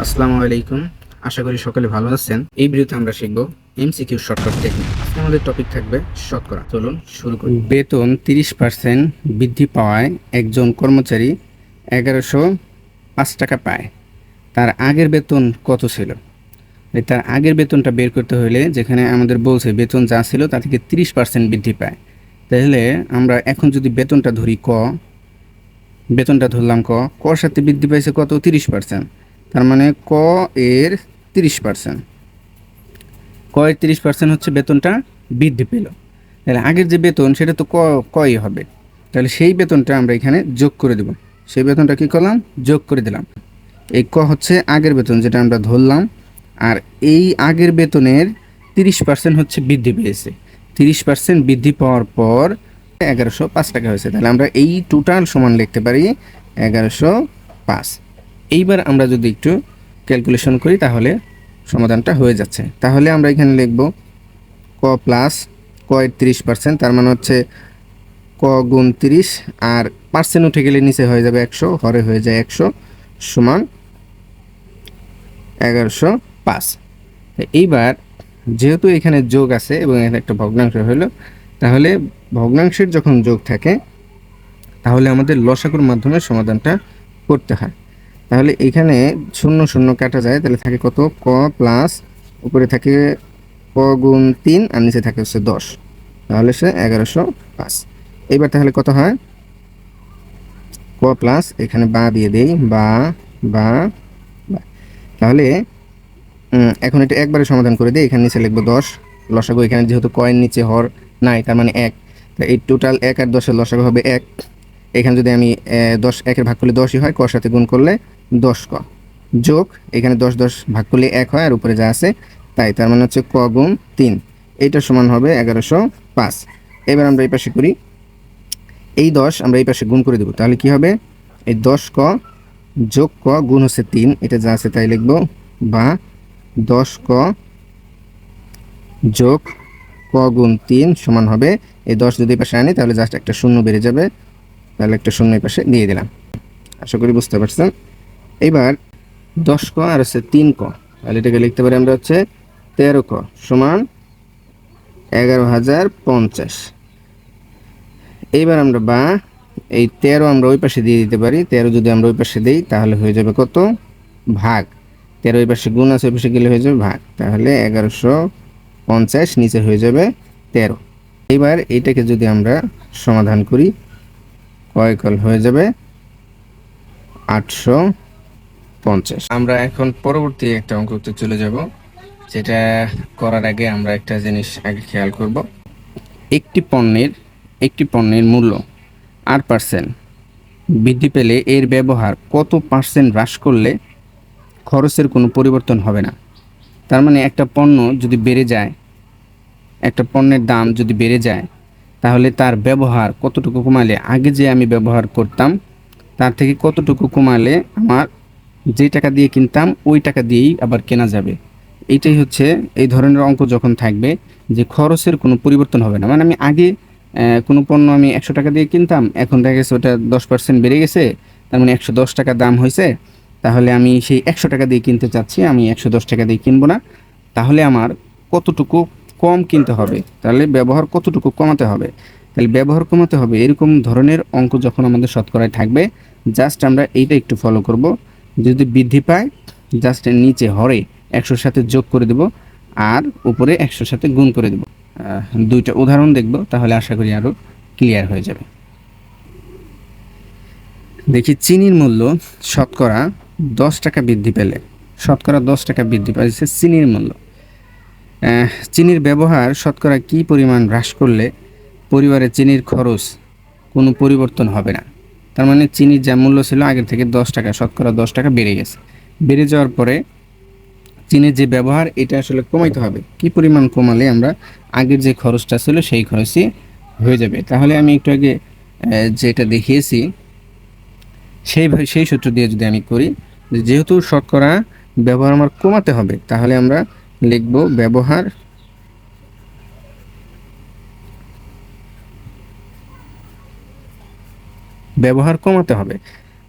আসসালামু আলাইকুম। আশা করি সকলে ভালো আছেন। এই ভিডিওতে আমরা শিখব এমসিকিউ শর্টকাট টেকনিক। আজকে আমাদের টপিক থাকবে শতকরা। চলুন শুরু করি। বেতন 30% বৃদ্ধি পাওয়ায় একজন কর্মচারী 1105 টাকা পায়। তার আগের বেতন কত ছিল? তার আগের বেতনটা বের করতে হলে যেখানে আমাদের বলছে বেতন যা ছিল তা থেকে 30% বৃদ্ধি পায়। তাহলে আমরা এখন যদি বেতনটা ধরি বেতনটা ধরলাম কর সাথে বৃদ্ধি পাইছে কত? 30%। তার মানে ক এর 30%, ক এর 30% হচ্ছে বেতনটা বৃদ্ধি পেল। তাহলে আগের যে বেতন সেটা তো কই হবে, তাহলে সেই বেতনটা আমরা এখানে যোগ করে দেব। সেই বেতনটা কী করলাম? যোগ করে দিলাম। এই ক হচ্ছে আগের বেতন যেটা আমরা ধরলাম, আর এই আগের বেতনের 30% হচ্ছে বৃদ্ধি পেয়েছে। 30% বৃদ্ধি পাওয়ার পর 1105 টাকা হয়েছে। তাহলে আমরা এই টোটাল সমান লিখতে পারি 1105। এইবার আমরা যদি একটু ক্যালকুলেশন করি তাহলে সমাধানটা হয়ে যাচ্ছে। তাহলে আমরা এখানে লিখব ক প্লাস ক এর 30%, তার মানে হচ্ছে ক গুণ 30, আর পার্সেন্ট উঠে গেলে নিচে হয়ে যাবে 100, হরে হয়ে যায় 100 সমান 1105। এইবার যেহেতু এখানে যোগ আছে এবং এখানে একটা ভগ্নাংশ হলো, তাহলে ভগ্নাংশের যখন যোগ থাকে তাহলে আমাদের লসাগুর মাধ্যমে সমাধানটা করতে হয়। তাহলে এখানে 0 0 কাটা যায়, তাহলে থাকে কত? ক প্লাস উপরে থাকে ক গুণ 3 আর নিচে থাকে হচ্ছে 10, তাহলে সে 1105। এইবার তাহলে কত হয়? ক প্লাস এখানে বা দিয়ে দেই, বা বা বা তাহলে এখন এটা একবারে সমাধান করে দিই। এখানে নিচে লিখবো 10, লসাগু এখানে যেহেতু কয়ের নিচে হর নাই তার মানে 1, তো এই টোটাল 1 আর 10 এর লসাগু হবে 1। এখানে যদি আমি 10 1 এর ভাগ করলে 10ই হয়, কর সাথে গুণ করলে 10 ক, যোগ এখানে 10 10 ভাগ করলে 1 হয়, আর উপরে যা আছে তাই, তার মানে হচ্ছে ক গুণ 3, এইটা সমান হবে 1105। এবার আমরা এই পাশে করি, এই 10 আমরা এই পাশে গুণ করে দেব। তাহলে কি হবে? এই 10 ক যোগ ক গুণ হচ্ছে 3, এটা যা আছে তাই লিখবো, বা 10 ক যোগ ক গুণ 3 সমান হবে, এই 10 যদি এই পাশে আনি তাহলে জাস্ট একটা শূন্য বেড়ে যাবে, তাহলে একটা শূন্য এই পাশে দিয়ে দিলাম। আশা করি বুঝতে পারছেন। এইবার 10 ক আর হচ্ছে 3 ক, তাহলে এটাকে লিখতে পারি আমরা হচ্ছে 13 ক সমান 11,050। এইবার আমরা বা এই 13 আমরা ওই পাশে দিয়ে দিতে পারি। 13 যদি আমরা ওই পাশে দিই তাহলে হয়ে যাবে কত? ভাগ। 13 ওই পাশে গুণ আছে, ওই পাশে গেলে হয়ে যাবে ভাগ, তাহলে 1150 নিচে হয়ে যাবে 13। এবার এইটাকে যদি আমরা সমাধান করি, কয়কল হয়ে যাবে 850। আমরা এখন পরবর্তী একটা অঙ্কতে চলে যাব, যেটা করার আগে আমরা একটা জিনিস আগে খেয়াল করব। একটি পণ্যের মূল্য 8% বৃদ্ধি পেলে এর ব্যবহার কত পার্সেন্ট হ্রাস করলে খরচের কোনো পরিবর্তন হবে না? তার মানে একটা পণ্য যদি বেড়ে যায়, একটা পণ্যের দাম যদি বেড়ে যায়, তাহলে তার ব্যবহার কতটুকু কমালে, আগে যে আমি ব্যবহার করতাম তার থেকে কতটুকু কমালে আমার যে টাকা দিয়ে কিনতাম ওই টাকা দিয়েই আবার কেনা যাবে। এইটাই হচ্ছে এই ধরনের অঙ্ক যখন থাকবে যে খরচের কোনো পরিবর্তন হবে না। মানে আমি আগে কোনো পণ্য আমি 100 টাকা দিয়ে কিনতাম, এখন দেখা গেছে ওটা 10% বেড়ে গেছে, তার মানে 110 টাকা দাম হয়েছে, তাহলে আমি সেই 100 টাকা দিয়ে কিনতে চাচ্ছি, আমি 110 টাকা দিয়ে কিনবো না। তাহলে আমার কতটুকু কম কিনতে হবে, তাহলে ব্যবহার কতটুকু কমাতে হবে, তাহলে ব্যবহার কমাতে হবে। এরকম ধরনের অঙ্ক যখন আমাদের শতকরায় থাকবে, জাস্ট আমরা এইটা একটু ফলো করব। যদি বৃদ্ধি পায় জাস্ট নিচে হরে 100-র সাথে যোগ করে দেব, আর উপরে 100-র সাথে গুণ করে দেব। দুইটা উদাহরণ দেখব, তাহলে আশা করি আরও ক্লিয়ার হয়ে যাবে। দেখি, চিনির মূল্য শতকরা 10 টাকা বৃদ্ধি পেলে, শতকরা 10 টাকা বৃদ্ধি পাইছে চিনির মূল্য। চিনির ব্যবহার শতকরা কী পরিমাণ হ্রাস করলে পরিবারে চিনির খরচ কোনো পরিবর্তন হবে না? তার মানে চিনির যা মূল্য ছিল আগের থেকে 10 টাকা, শতকরা 10 টাকা বেড়ে গেছে। বেড়ে যাওয়ার পরে চিনির যে ব্যবহার এটা আসলে কমাইতে হবে। কি পরিমাণ কমালে আমরা আগের যে খরচটা ছিল সেই খরচই হয়ে যাবে? তাহলে আমি একটু আগে যেটা দেখিয়েছি সেই সূত্র দিয়ে যদি আমি করি, যেহেতু শতকরা ব্যবহার আমার কমাতে হবে, তাহলে আমরা লিখব ব্যবহার কমাতে হবে।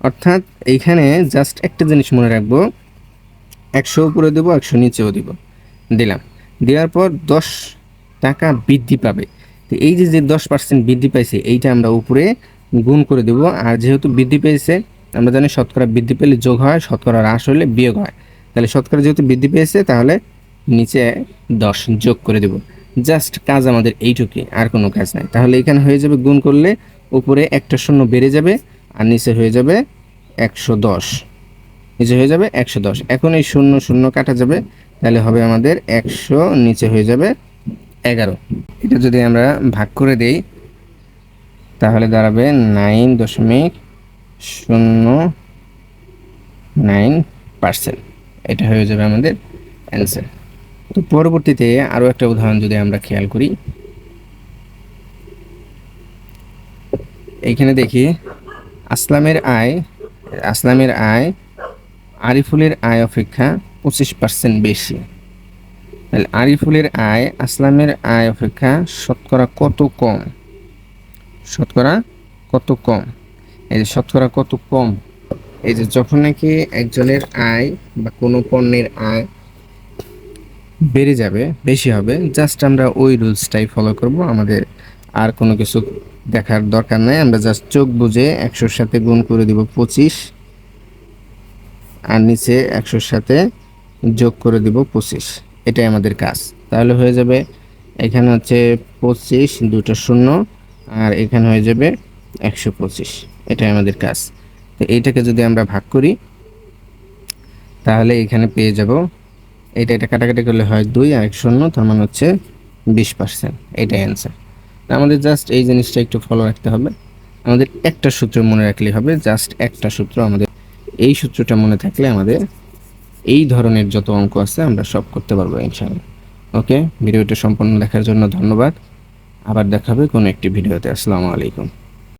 অর্থাৎ এইখানে জাস্ট একটা জিনিস মনে রাখবো, 100 উপরে দেবো, 100 নিচেও দিব, দিলাম। দেওয়ার পর 10 টাকা বৃদ্ধি পাবে। তো এই যে 10% বৃদ্ধি পাইছে, এইটা আমরা উপরে গুণ করে দেব। আর যেহেতু বৃদ্ধি পেয়েছে, আমরা জানি শতকরা বৃদ্ধি পেলে যোগ হয়, শতকরা হ্রাস হলে বিয়োগ হয়। তাহলে শতকরা যেহেতু বৃদ্ধি পেয়েছে, তাহলে নিচে 10 যোগ করে দেব। জাস্ট কাজ আমাদের এইটুকুই, আর কোনো কাজ নাই। তাহলে এখানে হয়ে যাবে গুণ করলে উপরে একটা শূন্য বেড়ে যাবে, আর নিচে হয়ে যাবে 110, নিচে হয়ে যাবে 110। এখন এই শূন্য শূন্য কাটা যাবে, তাহলে হবে আমাদের 100, নিচে হয়ে যাবে 11। এটা যদি আমরা ভাগ করে দেই, তাহলে দাঁড়াবে 9.09%। এটা হয়ে যাবে আমাদের অ্যান্সার। তো পরবর্তীতে আরও একটা উদাহরণ যদি আমরা খেয়াল করি, এইখানে দেখি আসলামের আয় আরিফুলের আয় অপেক্ষা 25% বেশি। তাহলে আরিফুলের আয় আসলামের আয় অপেক্ষা শতকরা কত কম? শতকরা কত কম? এই যে শতকরা কত কম, এই যে যখন নাকি একজনের আয় বা কোনো পণ্যের আয় বেড়ে যাবে, বেশি হবে, জাস্ট আমরা ওই রুলসটাই ফলো করব। আমাদের আর কোনো কিছু দেখার দরকার নাই। আমরা জাস্ট চোখ বুঝে 100-র সাথে গুণ করে দিব 25, আর নিচে 100-র সাথে যোগ করে দিব 25। এটাই আমাদের কাজ। তাহলে হয়ে যাবে এখানে হচ্ছে 25, দুটো শূন্য, আর এখানে হয়ে যাবে 125। এটাই আমাদের কাজ। তো এইটাকে যদি আমরা ভাগ করি, তাহলে এখানে পেয়ে যাব, এটা কাটাকাটি করলে হয় 2 আর 1 শূন্য, তার মানে হচ্ছে 20%। এটাই অ্যান্সার। আমাদের জাস্ট এই জিনিসটা একটু ফলো রাখতে হবে। আমাদের একটা সূত্র মনে রাখলেই হবে, জাস্ট একটা সূত্র। আমাদের এই সূত্রটা মনে থাকলে আমাদের এই ধরনের যত অঙ্ক আছে আমরা সব করতে পারবো ইনশাআল্লাহ। ওকে, ভিডিওটা সম্পূর্ণ দেখার জন্য ধন্যবাদ। আবার দেখা হবে কোনো একটি ভিডিওতে। আসসালামু আলাইকুম।